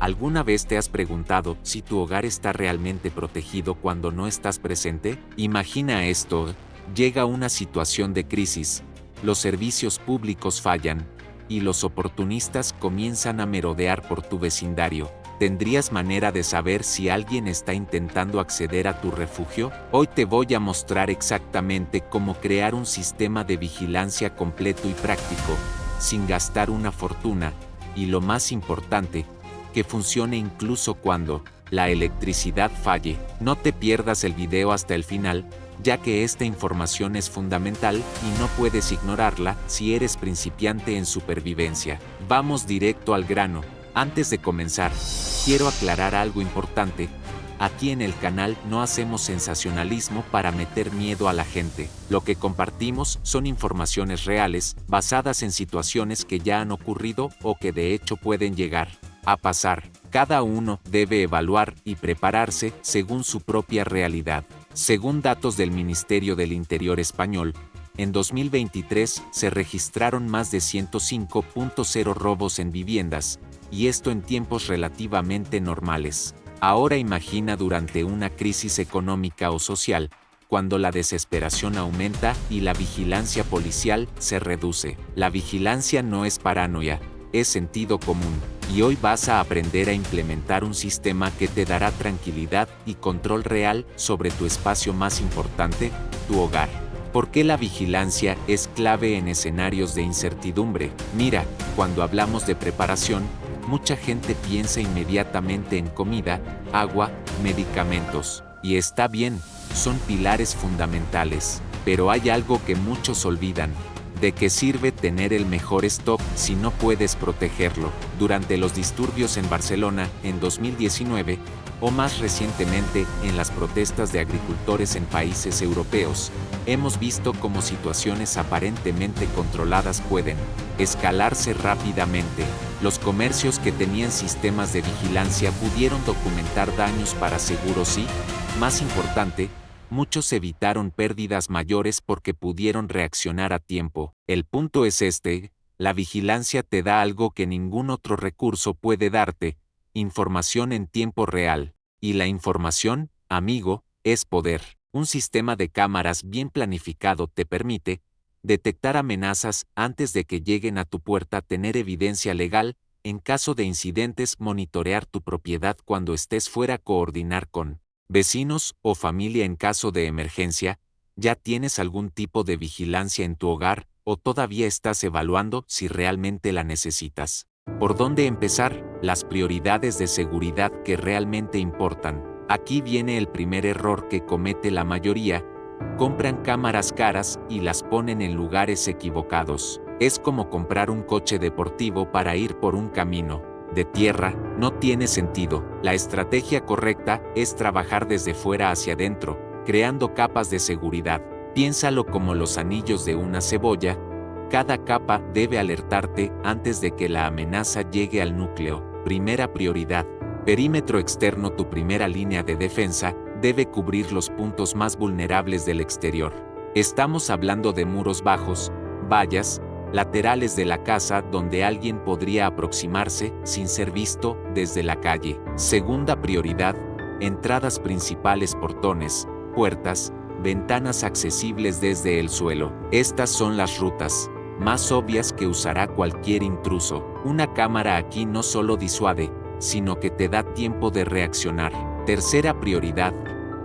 ¿Alguna vez te has preguntado si tu hogar está realmente protegido cuando no estás presente? Imagina esto, llega una situación de crisis, los servicios públicos fallan, y los oportunistas comienzan a merodear por tu vecindario. ¿Tendrías manera de saber si alguien está intentando acceder a tu refugio? Hoy te voy a mostrar exactamente cómo crear un sistema de vigilancia completo y práctico, sin gastar una fortuna, y lo más importante, que funcione incluso cuando la electricidad falle. No te pierdas el video hasta el final, ya que esta información es fundamental y no puedes ignorarla si eres principiante en supervivencia. Vamos directo al grano. Antes de comenzar, quiero aclarar algo importante. Aquí en el canal no hacemos sensacionalismo para meter miedo a la gente. Lo que compartimos son informaciones reales, basadas en situaciones que ya han ocurrido o que de hecho pueden llegar a pasar. Cada uno debe evaluar y prepararse según su propia realidad. Según datos del Ministerio del Interior español, en 2023 se registraron más de 105.0 robos en viviendas, y esto en tiempos relativamente normales. Ahora imagina durante una crisis económica o social, cuando la desesperación aumenta y la vigilancia policial se reduce. La vigilancia no es paranoia, es sentido común, y hoy vas a aprender a implementar un sistema que te dará tranquilidad y control real sobre tu espacio más importante, tu hogar. ¿Por qué la vigilancia es clave en escenarios de incertidumbre? Mira, cuando hablamos de preparación, mucha gente piensa inmediatamente en comida, agua, medicamentos. Y está bien, son pilares fundamentales. Pero hay algo que muchos olvidan. ¿De qué sirve tener el mejor stock si no puedes protegerlo? Durante los disturbios en Barcelona, en 2019, o más recientemente en las protestas de agricultores en países europeos, hemos visto cómo situaciones aparentemente controladas pueden escalarse rápidamente. Los comercios que tenían sistemas de vigilancia pudieron documentar daños para seguros y, más importante, muchos evitaron pérdidas mayores porque pudieron reaccionar a tiempo. El punto es este, la vigilancia te da algo que ningún otro recurso puede darte, información en tiempo real. Y la información, amigo, es poder. Un sistema de cámaras bien planificado te permite detectar amenazas antes de que lleguen a tu puerta, tener evidencia legal, en caso de incidentes, monitorear tu propiedad cuando estés fuera, coordinar con vecinos o familia en caso de emergencia. ¿Ya tienes algún tipo de vigilancia en tu hogar o todavía estás evaluando si realmente la necesitas? ¿Por dónde empezar? Las prioridades de seguridad que realmente importan. Aquí viene el primer error que comete la mayoría. Compran cámaras caras y las ponen en lugares equivocados. Es como comprar un coche deportivo para ir por un camino de tierra, no tiene sentido. La estrategia correcta es trabajar desde fuera hacia adentro, creando capas de seguridad. Piénsalo como los anillos de una cebolla. Cada capa debe alertarte antes de que la amenaza llegue al núcleo. Primera prioridad. Perímetro externo. Tu primera línea de defensa debe cubrir los puntos más vulnerables del exterior. Estamos hablando de muros bajos, vallas, laterales de la casa donde alguien podría aproximarse sin ser visto desde la calle. Segunda prioridad, entradas principales, portones, puertas, ventanas accesibles desde el suelo. Estas son las rutas más obvias que usará cualquier intruso. Una cámara aquí no solo disuade, sino que te da tiempo de reaccionar. Tercera prioridad,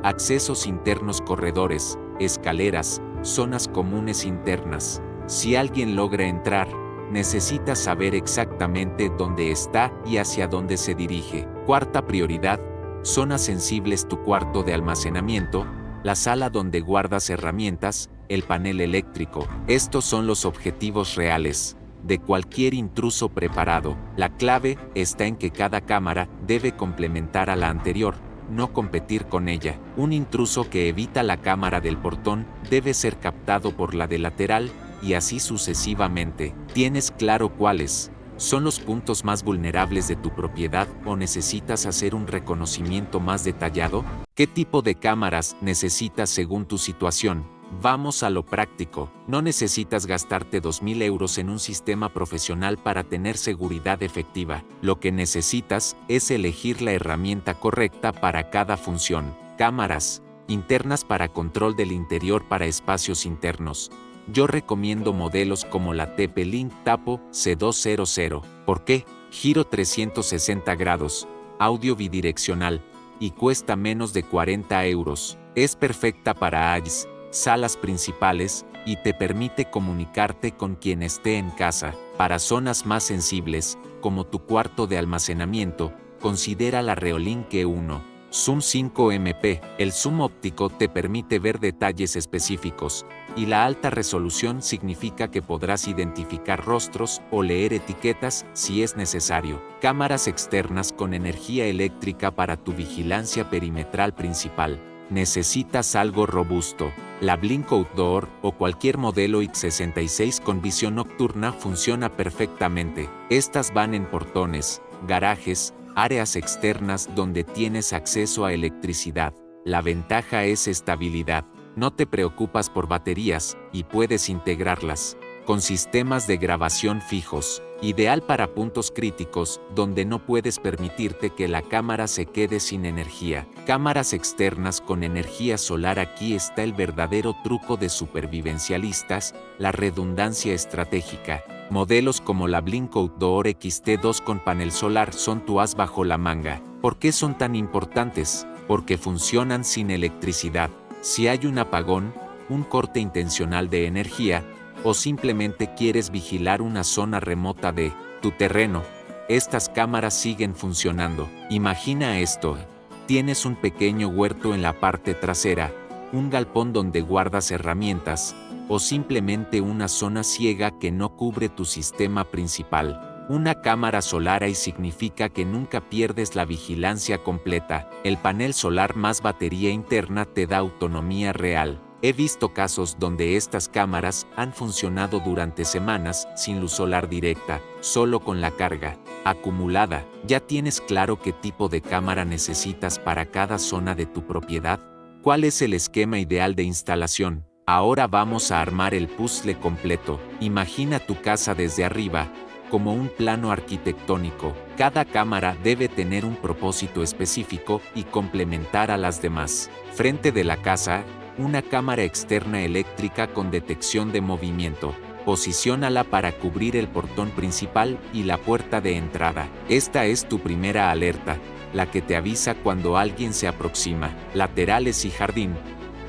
accesos internos, corredores, escaleras, zonas comunes internas. Si alguien logra entrar, necesita saber exactamente dónde está y hacia dónde se dirige. Cuarta prioridad, zonas sensibles, tu cuarto de almacenamiento, la sala donde guardas herramientas, el panel eléctrico. Estos son los objetivos reales de cualquier intruso preparado. La clave está en que cada cámara debe complementar a la anterior, no competir con ella. Un intruso que evita la cámara del portón debe ser captado por la de lateral, y así sucesivamente. ¿Tienes claro cuáles son los puntos más vulnerables de tu propiedad o necesitas hacer un reconocimiento más detallado? ¿Qué tipo de cámaras necesitas según tu situación? Vamos a lo práctico. No necesitas gastarte 2.000 euros en un sistema profesional para tener seguridad efectiva. Lo que necesitas es elegir la herramienta correcta para cada función. Cámaras internas para control del interior para espacios internos. Yo recomiendo modelos como la TP-Link Tapo C200. ¿Por qué? Giro 360 grados, audio bidireccional, y cuesta menos de 40 euros. Es perfecta para AIS, salas principales, y te permite comunicarte con quien esté en casa. Para zonas más sensibles, como tu cuarto de almacenamiento, considera la Reolink E1. Zoom 5MP. El zoom óptico te permite ver detalles específicos, y la alta resolución significa que podrás identificar rostros o leer etiquetas si es necesario. Cámaras externas con energía eléctrica para tu vigilancia perimetral principal. ¿Necesitas algo robusto? La Blink Outdoor o cualquier modelo X66 con visión nocturna funciona perfectamente. Estas van en portones, garajes, áreas externas donde tienes acceso a electricidad. La ventaja es estabilidad. No te preocupas por baterías y puedes integrarlas. Con sistemas de grabación fijos, ideal para puntos críticos donde no puedes permitirte que la cámara se quede sin energía. Cámaras externas con energía solar. Aquí está el verdadero truco de supervivencialistas, la redundancia estratégica. Modelos como la Blink Outdoor XT2 con panel solar son tu as bajo la manga. ¿Por qué son tan importantes? Porque funcionan sin electricidad. Si hay un apagón, un corte intencional de energía, o simplemente quieres vigilar una zona remota de tu terreno, estas cámaras siguen funcionando. Imagina esto: tienes un pequeño huerto en la parte trasera, un galpón donde guardas herramientas, o simplemente una zona ciega que no cubre tu sistema principal. Una cámara solar ahí significa que nunca pierdes la vigilancia completa. El panel solar más batería interna te da autonomía real. He visto casos donde estas cámaras han funcionado durante semanas sin luz solar directa, solo con la carga acumulada. ¿Ya tienes claro qué tipo de cámara necesitas para cada zona de tu propiedad? ¿Cuál es el esquema ideal de instalación? Ahora vamos a armar el puzzle completo. Imagina tu casa desde arriba, como un plano arquitectónico. Cada cámara debe tener un propósito específico y complementar a las demás. Frente de la casa, una cámara externa eléctrica con detección de movimiento. Posiciónala para cubrir el portón principal y la puerta de entrada. Esta es tu primera alerta, la que te avisa cuando alguien se aproxima. Laterales y jardín.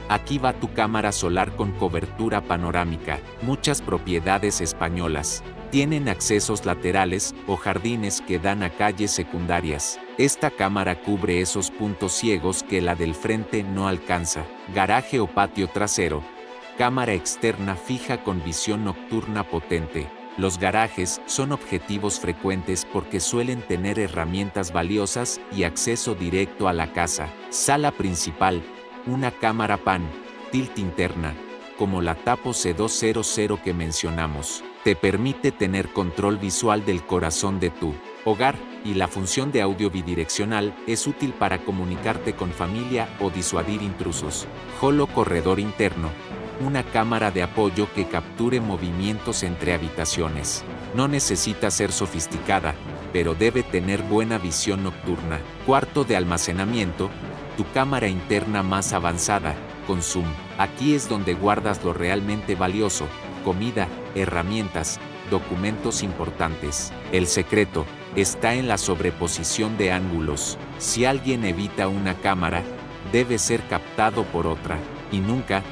Aquí va tu cámara solar con cobertura panorámica. Muchas propiedades españolas tienen accesos laterales o jardines que dan a calles secundarias. Esta cámara cubre esos puntos ciegos que la del frente no alcanza. Garaje o patio trasero. Cámara externa fija con visión nocturna potente. Los garajes son objetivos frecuentes porque suelen tener herramientas valiosas y acceso directo a la casa. Sala principal. Una cámara pan, tilt interna, como la Tapo C200 que mencionamos, te permite tener control visual del corazón de tu hogar, y la función de audio bidireccional es útil para comunicarte con familia o disuadir intrusos. Holo corredor interno. Una cámara de apoyo que capture movimientos entre habitaciones. No necesita ser sofisticada, pero debe tener buena visión nocturna. Cuarto de almacenamiento. Tu cámara interna más avanzada, con zoom. Aquí es donde guardas lo realmente valioso: comida, herramientas, documentos importantes. El secreto está en la sobreposición de ángulos. Si alguien evita una cámara, debe ser captado por otra. Y nunca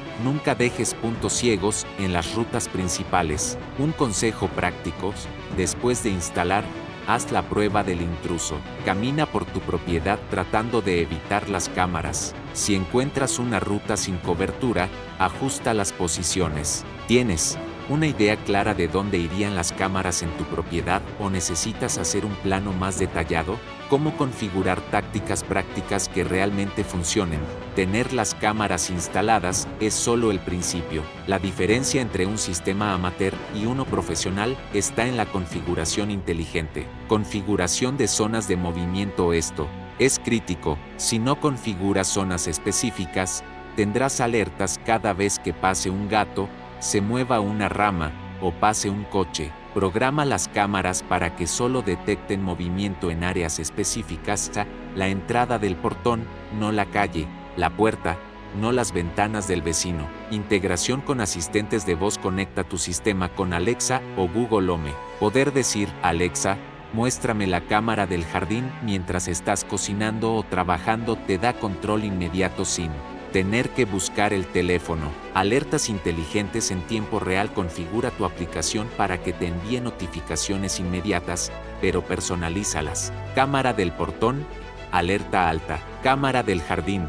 dejes puntos ciegos en las rutas principales. Un consejo práctico: después de instalar, haz la prueba del intruso. Camina por tu propiedad tratando de evitar las cámaras. Si encuentras una ruta sin cobertura, ajusta las posiciones. ¿Tienes una idea clara de dónde irían las cámaras en tu propiedad o necesitas hacer un plano más detallado? ¿Cómo configurar tácticas prácticas que realmente funcionen? Tener las cámaras instaladas es solo el principio. La diferencia entre un sistema amateur y uno profesional está en la configuración inteligente. Configuración de zonas de movimiento. Esto es crítico. Si no configuras zonas específicas, Tendrás alertas cada vez que pase un gato, se mueva una rama o pase un coche. Programa las cámaras para que solo detecten movimiento en áreas específicas, la entrada del portón, no la calle, la puerta, no las ventanas del vecino. Integración con asistentes de voz. Conecta tu sistema con Alexa o Google Home. Poder decir, Alexa, muéstrame la cámara del jardín mientras estás cocinando o trabajando te da control inmediato sin tener que buscar el teléfono. Alertas inteligentes en tiempo real. Configura tu aplicación para que te envíe notificaciones inmediatas, pero personalízalas. Cámara del portón, alerta alta. Cámara del jardín,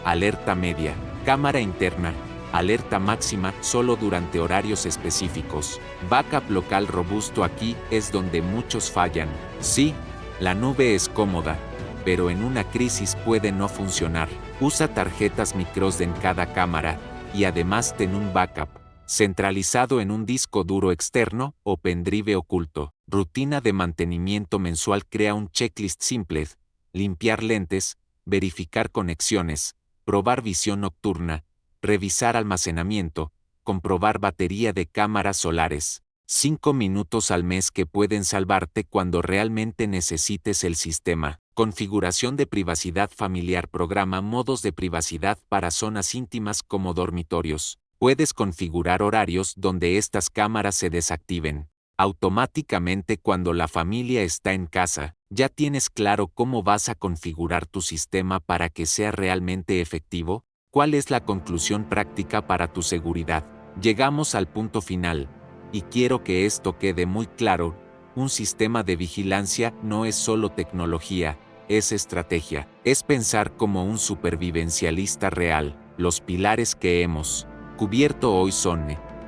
alerta media. Cámara interna, alerta máxima, solo durante horarios específicos. Backup local robusto. Aquí es donde muchos fallan. Sí, la nube es cómoda, pero en una crisis puede no funcionar. Usa tarjetas microSD en cada cámara, y además ten un backup centralizado en un disco duro externo o pendrive oculto. Rutina de mantenimiento mensual. Crea un checklist simple: limpiar lentes, verificar conexiones, probar visión nocturna, revisar almacenamiento, comprobar batería de cámaras solares. 5 minutos al mes que pueden salvarte cuando realmente necesites el sistema. Configuración de privacidad familiar. Programa modos de privacidad para zonas íntimas como dormitorios. Puedes configurar horarios donde estas cámaras se desactiven automáticamente cuando la familia está en casa. ¿Ya tienes claro cómo vas a configurar tu sistema para que sea realmente efectivo? ¿Cuál es la conclusión práctica para tu seguridad? Llegamos al punto final, y quiero que esto quede muy claro: un sistema de vigilancia no es solo tecnología, es estrategia. Es pensar como un supervivencialista real. Los pilares que hemos cubierto hoy son: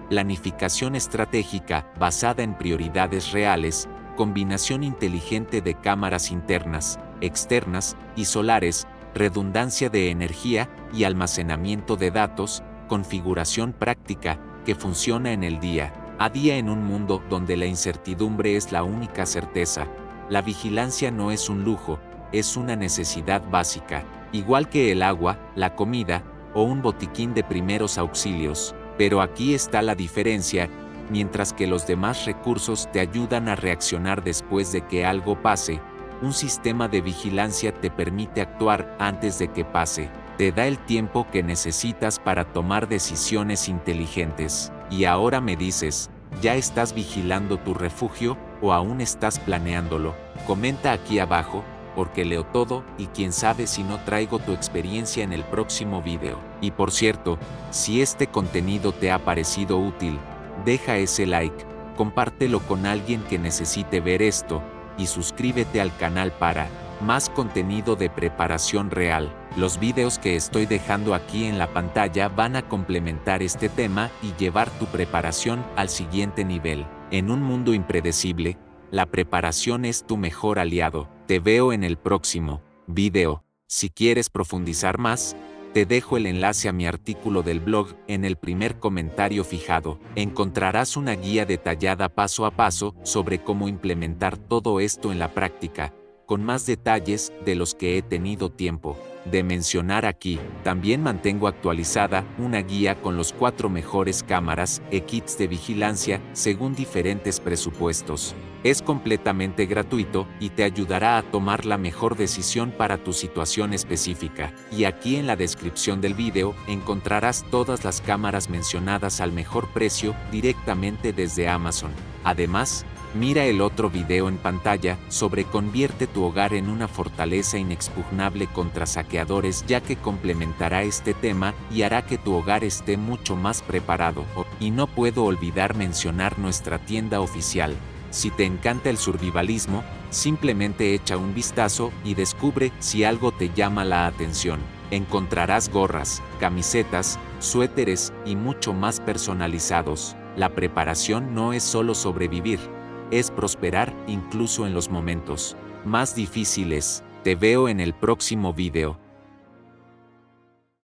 planificación estratégica basada en prioridades reales, combinación inteligente de cámaras internas, externas y solares, redundancia de energía y almacenamiento de datos, configuración práctica que funciona en el día a día en un mundo donde la incertidumbre es la única certeza. La vigilancia no es un lujo, es una necesidad básica, igual que el agua, la comida o un botiquín de primeros auxilios. Pero aquí está la diferencia: mientras que los demás recursos te ayudan a reaccionar después de que algo pase, un sistema de vigilancia te permite actuar antes de que pase. Te da el tiempo que necesitas para tomar decisiones inteligentes. Y ahora me dices, ¿ya estás vigilando tu refugio o aún estás planeándolo? Comenta aquí abajo, porque leo todo y quién sabe si no traigo tu experiencia en el próximo video. Y por cierto, si este contenido te ha parecido útil, deja ese like, compártelo con alguien que necesite ver esto, y suscríbete al canal para más contenido de preparación real. Los videos que estoy dejando aquí en la pantalla van a complementar este tema y llevar tu preparación al siguiente nivel. En un mundo impredecible, la preparación es tu mejor aliado. Te veo en el próximo video. Si quieres profundizar más, te dejo el enlace a mi artículo del blog en el primer comentario fijado. Encontrarás una guía detallada paso a paso sobre cómo implementar todo esto en la práctica, con más detalles de los que he tenido tiempo de mencionar aquí. También mantengo actualizada una guía con los 4 mejores cámaras y kits de vigilancia según diferentes presupuestos. Es completamente gratuito y te ayudará a tomar la mejor decisión para tu situación específica. Y aquí en la descripción del video encontrarás todas las cámaras mencionadas al mejor precio directamente desde Amazon. Además, mira el otro video en pantalla sobre convierte tu hogar en una fortaleza inexpugnable contra saqueadores, ya que complementará este tema y hará que tu hogar esté mucho más preparado. Y no puedo olvidar mencionar nuestra tienda oficial. Si te encanta el survivalismo, simplemente echa un vistazo y descubre si algo te llama la atención. Encontrarás gorras, camisetas, suéteres y mucho más personalizados. La preparación no es solo sobrevivir, es prosperar incluso en los momentos más difíciles. Te veo en el próximo video.